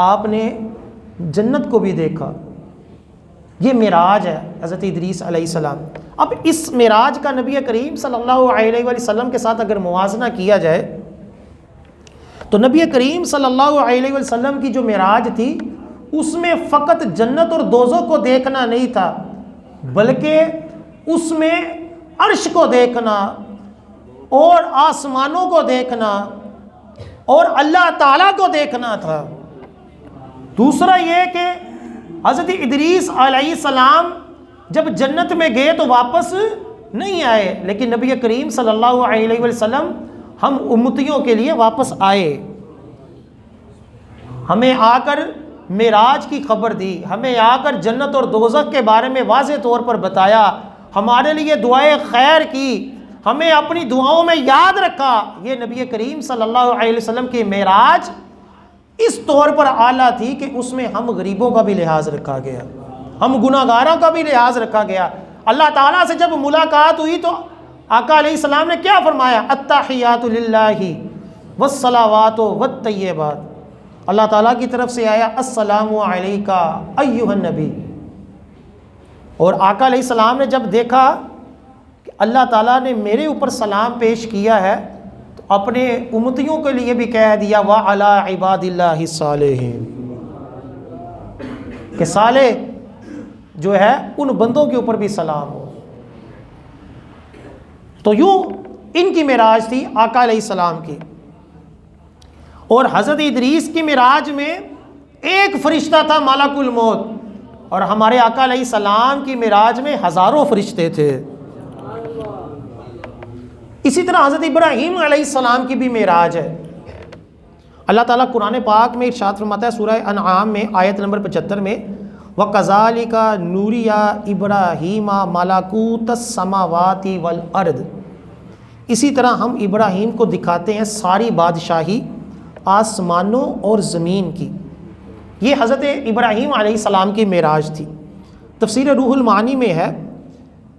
آپ نے جنت کو بھی دیکھا، یہ معراج ہے حضرت ادریس علیہ السلام۔ اب اس معراج کا نبی کریم صلی اللہ علیہ وآلہ وسلم کے ساتھ اگر موازنہ کیا جائے تو نبی کریم صلی اللہ علیہ وآلہ وسلم کی جو معراج تھی اس میں فقط جنت اور دوزخ کو دیکھنا نہیں تھا، بلکہ اس میں عرش کو دیکھنا اور آسمانوں کو دیکھنا اور اللہ تعالیٰ کو دیکھنا تھا۔ دوسرا یہ کہ حضرت ادریس علیہ السلام جب جنت میں گئے تو واپس نہیں آئے، لیکن نبی کریم صلی اللہ علیہ وسلم ہم امتیوں کے لیے واپس آئے، ہمیں آ کر معراج کی خبر دی، ہمیں آ کر جنت اور دوزخ کے بارے میں واضح طور پر بتایا، ہمارے لیے دعائے خیر کی، ہمیں اپنی دعاؤں میں یاد رکھا۔ یہ نبی کریم صلی اللہ علیہ وسلم کی معراج اس طور پر اعلیٰ تھی کہ اس میں ہم غریبوں کا بھی لحاظ رکھا گیا، ہم گناہ گاروں کا بھی لحاظ رکھا گیا۔ اللہ تعالیٰ سے جب ملاقات ہوئی تو آقا علیہ السلام نے کیا فرمایا؟ التحیات للہ والصلوات والطیبات، اللہ تعالیٰ کی طرف سے آیا السلام علیکہ ایھا النبی، اور آقا علیہ السلام نے جب دیکھا کہ اللہ تعالیٰ نے میرے اوپر سلام پیش کیا ہے تو اپنے امتیوں کے لیے بھی کہہ دیا وَعَلَىٰ عِبَادِ اللَّهِ الصَّالِحِينَ، کہ صالح جو ہے ان بندوں کے اوپر بھی سلام ہو۔ تو یوں ان کی معراج تھی آقا علیہ السلام کی، اور حضرت ادریس کی معراج میں ایک فرشتہ تھا ملک الموت، اور ہمارے آقا علیہ السلام کی معراج میں ہزاروں فرشتے تھے۔ اسی طرح حضرت ابراہیم علیہ السلام کی بھی معراج ہے۔ اللہ تعالیٰ قرآن پاک میں ارشاد فرماتا ہے سورہ انعام میں آیت نمبر 75 میں وَكَذَلِكَ نُورِيَ إِبْرَاهِيمَ مَلَكُوتَ السَّمَاوَاتِ وَالْأَرْضِ، اسی طرح ہم ابراہیم کو دکھاتے ہیں ساری بادشاہی آسمانوں اور زمین کی۔ یہ حضرت ابراہیم علیہ السلام کی معراج تھی۔ تفسیر روح المعانی میں ہے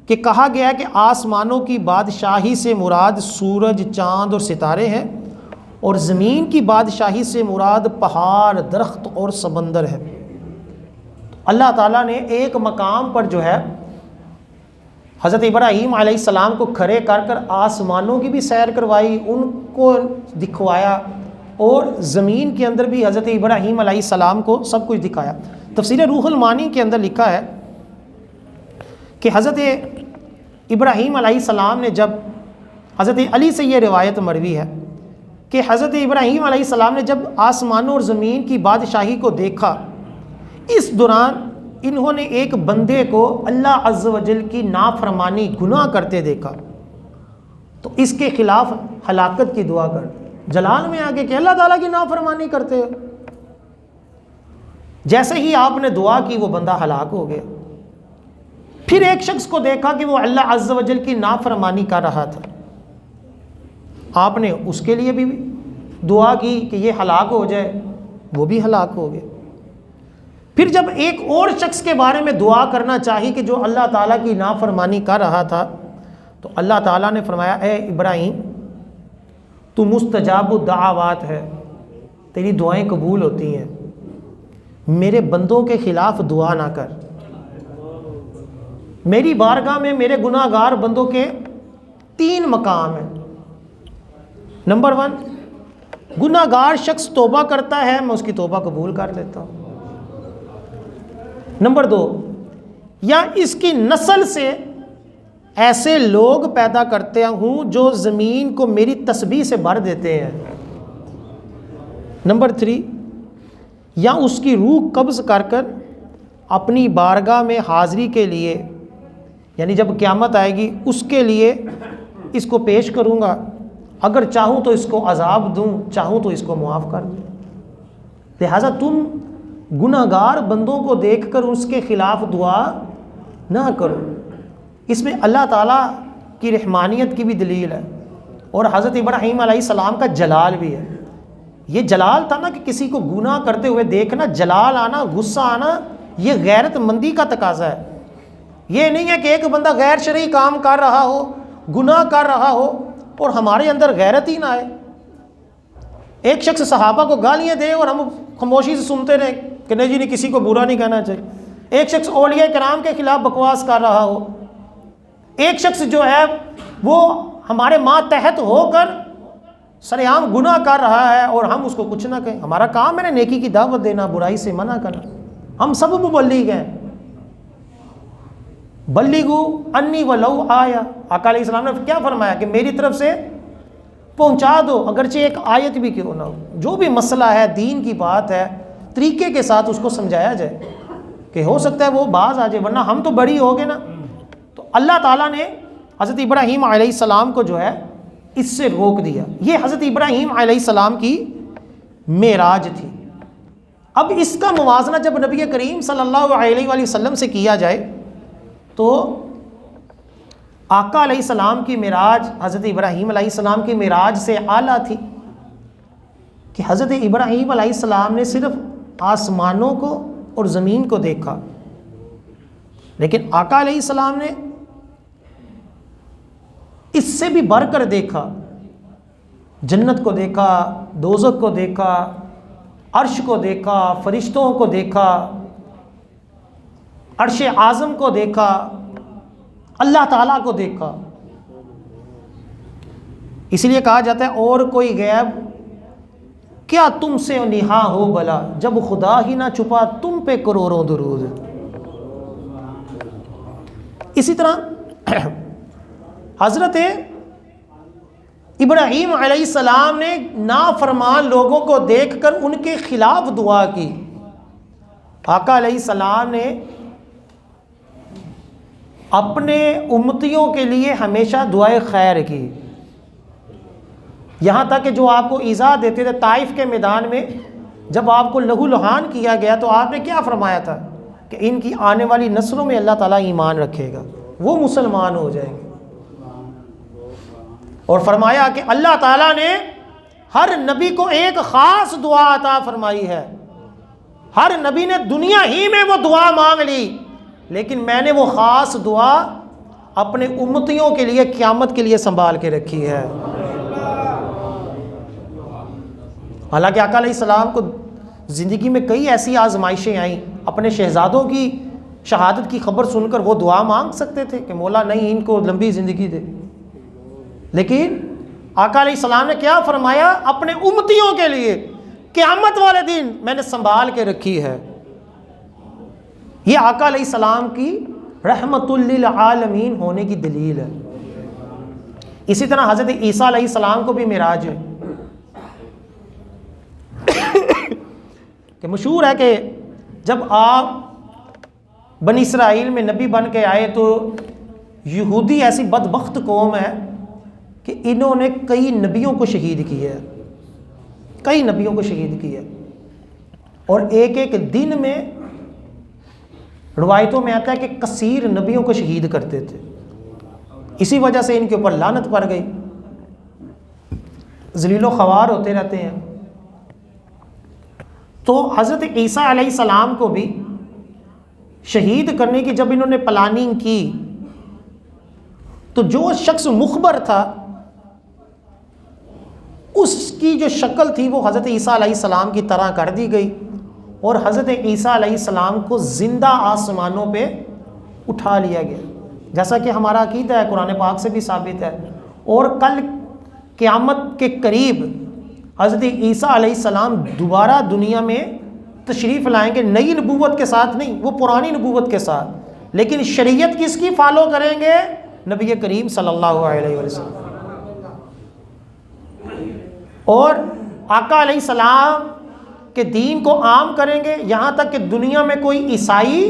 کہ کہا گیا ہے کہ آسمانوں کی بادشاہی سے مراد سورج، چاند اور ستارے ہیں، اور زمین کی بادشاہی سے مراد پہاڑ، درخت اور سمندر ہے۔ اللہ تعالیٰ نے ایک مقام پر جو ہے حضرت ابراہیم علیہ السلام کو کھڑے کر کر آسمانوں کی بھی سیر کروائی، ان کو دکھوایا، اور زمین کے اندر بھی حضرت ابراہیم علیہ السلام کو سب کچھ دکھایا۔ تفسیر روح المعانی کے اندر لکھا ہے کہ حضرت ابراہیم علیہ السلام نے جب، حضرت علی سے یہ روایت مروی ہے کہ حضرت ابراہیم علیہ السلام نے جب آسمانوں اور زمین کی بادشاہی کو دیکھا، اس دوران انہوں نے ایک بندے کو اللہ عز و جل کی نافرمانی گناہ کرتے دیکھا، تو اس کے خلاف ہلاکت کی دعا کر، جلال میں آگے کہ اللہ تعالیٰ کی نافرمانی کرتے ہو۔ جیسے ہی آپ نے دعا کی وہ بندہ ہلاک ہو گیا۔ پھر ایک شخص کو دیکھا کہ وہ اللہ عز و جل کی نافرمانی کر رہا تھا، آپ نے اس کے لیے بھی دعا کی کہ یہ ہلاک ہو جائے، وہ بھی ہلاک ہو گئے۔ پھر جب ایک اور شخص کے بارے میں دعا کرنا چاہی کہ جو اللہ تعالیٰ کی نافرمانی کر رہا تھا، تو اللہ تعالیٰ نے فرمایا اے ابراہیم تو مستجاب الدعوات ہے، تیری دعائیں قبول ہوتی ہیں، میرے بندوں کے خلاف دعا نہ کر۔ میری بارگاہ میں میرے گناہ گار بندوں کے 3 مقام ہیں۔ نمبر 1، گناہ گار شخص توبہ کرتا ہے، میں اس کی توبہ قبول کر لیتا ہوں۔ نمبر 2، یا اس کی نسل سے ایسے لوگ پیدا کرتے ہوں جو زمین کو میری تسبیح سے بھر دیتے ہیں۔ نمبر 3، یا اس کی روح قبض کر کر اپنی بارگاہ میں حاضری کے لیے، یعنی جب قیامت آئے گی اس کے لیے اس کو پیش کروں گا، اگر چاہوں تو اس کو عذاب دوں، چاہوں تو اس کو معاف کر دوں۔ لہٰذا تم گناہ گار بندوں کو دیکھ کر اس کے خلاف دعا نہ کرو۔ اس میں اللہ تعالیٰ کی رحمانیت کی بھی دلیل ہے، اور حضرت ابراہیم علیہ السلام کا جلال بھی ہے۔ یہ جلال تھا نا کہ کسی کو گناہ کرتے ہوئے دیکھنا، جلال آنا، غصہ آنا، یہ غیرت مندی کا تقاضا ہے۔ یہ نہیں ہے کہ ایک بندہ غیر شرعی کام کر رہا ہو، گناہ کر رہا ہو، اور ہمارے اندر غیرت ہی نہ آئے۔ ایک شخص صحابہ کو گالیاں دے اور ہم خاموشی سے سنتے رہیں کہ نہیں جی کسی کو برا نہیں کہنا چاہیے۔ ایک شخص اولیاء کرام کے خلاف بکواس کر رہا ہو، ایک شخص جو ہے وہ ہمارے ماتحت ہو کر سرعام گناہ کر رہا ہے اور ہم اس کو کچھ نہ کہیں۔ ہمارا کام ہے نیکی کی دعوت دینا، برائی سے منع کرنا۔ ہم سب مبلغ ہیں۔ بلغوا انی ولو آیا، آقا علیہ السلام نے کیا فرمایا کہ میری طرف سے پہنچا دو، اگرچہ ایک آیت بھی کیوں نہ ہو۔ جو بھی مسئلہ ہے، دین کی بات ہے، طریقے کے ساتھ اس کو سمجھایا جائے، کہ ہو سکتا ہے وہ باز آ جائے، ورنہ ہم تو بڑی ہو گے نا۔ تو اللہ تعالیٰ نے حضرت ابراہیم علیہ السلام کو جو ہے اس سے روک دیا۔ یہ حضرت ابراہیم علیہ السلام کی معراج تھی۔ اب اس کا موازنہ جب نبی کریم صلی اللہ علیہ وآلہ وسلم سے کیا جائے تو آقا علیہ السلام کی معراج حضرت ابراہیم علیہ السلام کی معراج سے اعلیٰ تھی، کہ حضرت ابراہیم علیہ السلام نے صرف آسمانوں کو اور زمین کو دیکھا، لیکن آقا علیہ السلام نے اس سے بھی بڑھ کر دیکھا۔ جنت کو دیکھا، دوزخ کو دیکھا، عرش کو دیکھا، فرشتوں کو دیکھا، عرش اعظم کو دیکھا، اللہ تعالیٰ کو دیکھا۔ اس لیے کہا جاتا ہے اور کوئی غیب کیا تم سے نہا ہو بھلا، جب خدا ہی نہ چھپا تم پہ کروڑوں درود۔ اسی طرح حضرت ابراہیم علیہ السلام نے نافرمان لوگوں کو دیکھ کر ان کے خلاف دعا کی۔ آقا علیہ السلام نے اپنے امتیوں کے لیے ہمیشہ دعائے خیر کی، یہاں تک کہ جو آپ کو ایذا دیتے تھے طائف کے میدان میں، جب آپ کو لہو لہان کیا گیا تو آپ نے کیا فرمایا تھا کہ ان کی آنے والی نسلوں میں اللہ تعالیٰ ایمان رکھے گا، وہ مسلمان ہو جائیں گے۔ اور فرمایا کہ اللہ تعالیٰ نے ہر نبی کو ایک خاص دعا عطا فرمائی ہے۔ ہر نبی نے دنیا ہی میں وہ دعا مانگ لی، لیکن میں نے وہ خاص دعا اپنے امتیوں کے لیے قیامت کے لیے سنبھال کے رکھی ہے۔ حالانکہ آقا علیہ السلام کو زندگی میں کئی ایسی آزمائشیں آئیں، اپنے شہزادوں کی شہادت کی خبر سن کر وہ دعا مانگ سکتے تھے کہ مولا نہیں ان کو لمبی زندگی دے، لیکن آقا علیہ السلام نے کیا فرمایا؟ اپنے امتیوں کے لیے قیامت والے دن میں نے سنبھال کے رکھی ہے۔ یہ آقا علیہ السلام کی رحمت للعالمین ہونے کی دلیل ہے۔ اسی طرح حضرت عیسیٰ علیہ السلام کو بھی معراج ہے، کہ مشہور ہے کہ جب آپ بنی اسرائیل میں نبی بن کے آئے تو یہودی ایسی بدبخت قوم ہے کہ انہوں نے کئی نبیوں کو شہید کیا ہے، کئی نبیوں کو شہید کیا، اور ایک ایک دن میں روایتوں میں آتا ہے کہ کثیر نبیوں کو شہید کرتے تھے۔ اسی وجہ سے ان کے اوپر لعنت پڑ گئی، ذلیل و خوار ہوتے رہتے ہیں۔ تو حضرت عیسیٰ علیہ السلام کو بھی شہید کرنے کی جب انہوں نے پلاننگ کی تو جو شخص مخبر تھا اس کی جو شکل تھی وہ حضرت عیسیٰ علیہ السلام کی طرح کر دی گئی، اور حضرت عیسیٰ علیہ السلام کو زندہ آسمانوں پہ اٹھا لیا گیا، جیسا کہ ہمارا عقیدہ ہے، قرآن پاک سے بھی ثابت ہے۔ اور کل قیامت کے قریب حضرت عیسیٰ علیہ السلام دوبارہ دنیا میں تشریف لائیں گے، نئی نبوت کے ساتھ نہیں، وہ پرانی نبوت کے ساتھ، لیکن شریعت کس کی فالو کریں گے؟ نبی کریم صلی اللہ علیہ وسلم۔ اور آقا علیہ السلام کہ دین کو عام کریں گے یہاں تک کہ دنیا میں کوئی عیسائی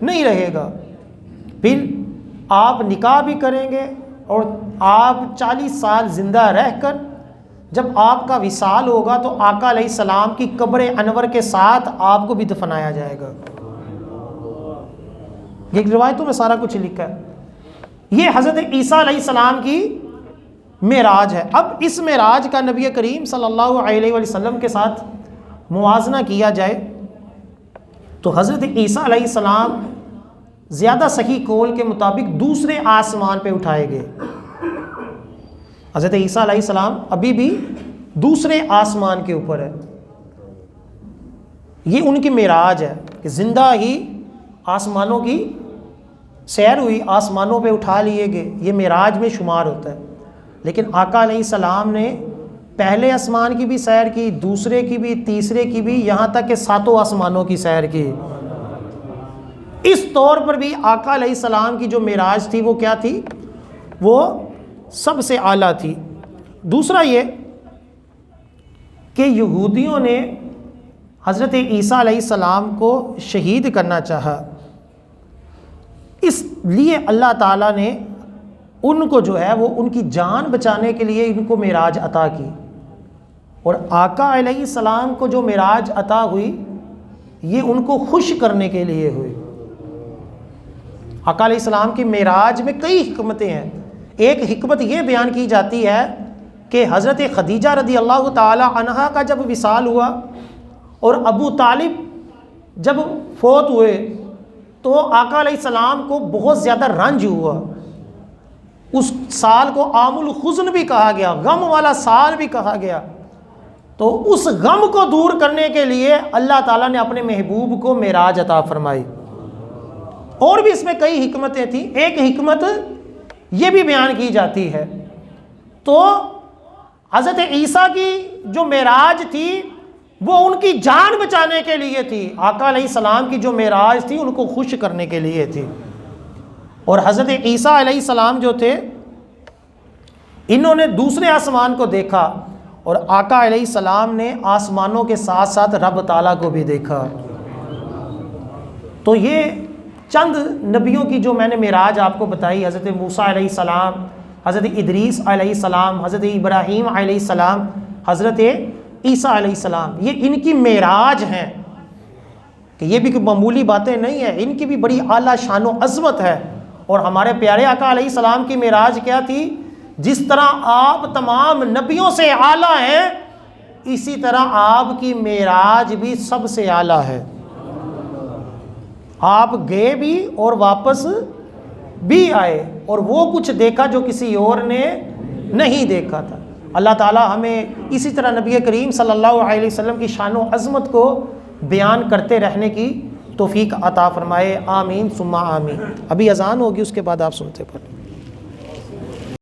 نہیں رہے گا. پھر آپ نکاح بھی کریں گے اور آپ 40 سال زندہ رہ کر جب آپ کا وصال ہوگا تو آقا علیہ السلام کی قبر انور کے ساتھ آپ کو بھی دفنایا جائے گا. یہ روایتوں میں سارا کچھ لکھا ہے. یہ حضرت عیسیٰ علیہ السلام کی معراج ہے. اب اس معراج کا نبی کریم صلی اللہ علیہ وسلم کے ساتھ موازنہ کیا جائے تو حضرت عیسیٰ علیہ السلام زیادہ صحیح قول کے مطابق دوسرے آسمان پہ اٹھائے گئے. حضرت عیسیٰ علیہ السلام ابھی بھی دوسرے آسمان کے اوپر ہے. یہ ان کی معراج ہے کہ زندہ ہی آسمانوں کی سیر ہوئی, آسمانوں پہ اٹھا لیے گئے. یہ معراج میں شمار ہوتا ہے. لیکن آقا علیہ السلام نے پہلے آسمان کی بھی سیر کی, دوسرے کی بھی, تیسرے کی بھی, یہاں تک کہ 7 آسمانوں کی سیر کی. اس طور پر بھی آقا علیہ السلام کی جو معراج تھی وہ کیا تھی؟ وہ سب سے اعلیٰ تھی. دوسرا یہ کہ یہودیوں نے حضرت عیسیٰ علیہ السلام کو شہید کرنا چاہا, اس لیے اللہ تعالیٰ نے ان کو جو ہے وہ ان کی جان بچانے کے لیے ان کو معراج عطا کی. اور آقا علیہ السلام کو جو معراج عطا ہوئی یہ ان کو خوش کرنے کے لیے ہوئی. آقا علیہ السلام کی معراج میں کئی حکمتیں ہیں. ایک حکمت یہ بیان کی جاتی ہے کہ حضرت خدیجہ رضی اللہ تعالی عنہا کا جب وصال ہوا اور ابو طالب جب فوت ہوئے تو آقا علیہ السلام کو بہت زیادہ رنج ہوا. اس سال کو عام الحزن بھی کہا گیا, غم والا سال بھی کہا گیا. تو اس غم کو دور کرنے کے لیے اللہ تعالیٰ نے اپنے محبوب کو معراج عطا فرمائی. اور بھی اس میں کئی حکمتیں تھیں. ایک حکمت یہ بھی بیان کی جاتی ہے تو حضرت عیسیٰ کی جو معراج تھی وہ ان کی جان بچانے کے لیے تھی. آقا علیہ السلام کی جو معراج تھی ان کو خوش کرنے کے لیے تھی. اور حضرت عیسیٰ علیہ السلام جو تھے انہوں نے دوسرے آسمان کو دیکھا اور آقا علیہ السلام نے آسمانوں کے ساتھ ساتھ رب تعالیٰ کو بھی دیکھا. تو یہ چند نبیوں کی جو میں نے معراج آپ کو بتائی, حضرت موسیٰ علیہ السلام, حضرت ادریس علیہ السلام, حضرت ابراہیم علیہ السلام, حضرت عیسیٰ علیہ السلام, یہ ان کی معراج ہیں کہ یہ بھی کوئی معمولی باتیں نہیں ہیں. ان کی بھی بڑی اعلیٰ شان و عظمت ہے. اور ہمارے پیارے آقا علیہ السلام کی معراج کیا تھی؟ جس طرح آپ تمام نبیوں سے اعلیٰ ہیں اسی طرح آپ کی معراج بھی سب سے اعلیٰ ہے. آپ گئے بھی اور واپس بھی آئے اور وہ کچھ دیکھا جو کسی اور نے نہیں دیکھا تھا. اللہ تعالیٰ ہمیں اسی طرح نبی کریم صلی اللہ علیہ وسلم کی شان و عظمت کو بیان کرتے رہنے کی توفیق عطا فرمائے. آمین ثم آمین. ابھی اذان ہوگی, اس کے بعد آپ سنتے پڑھیں.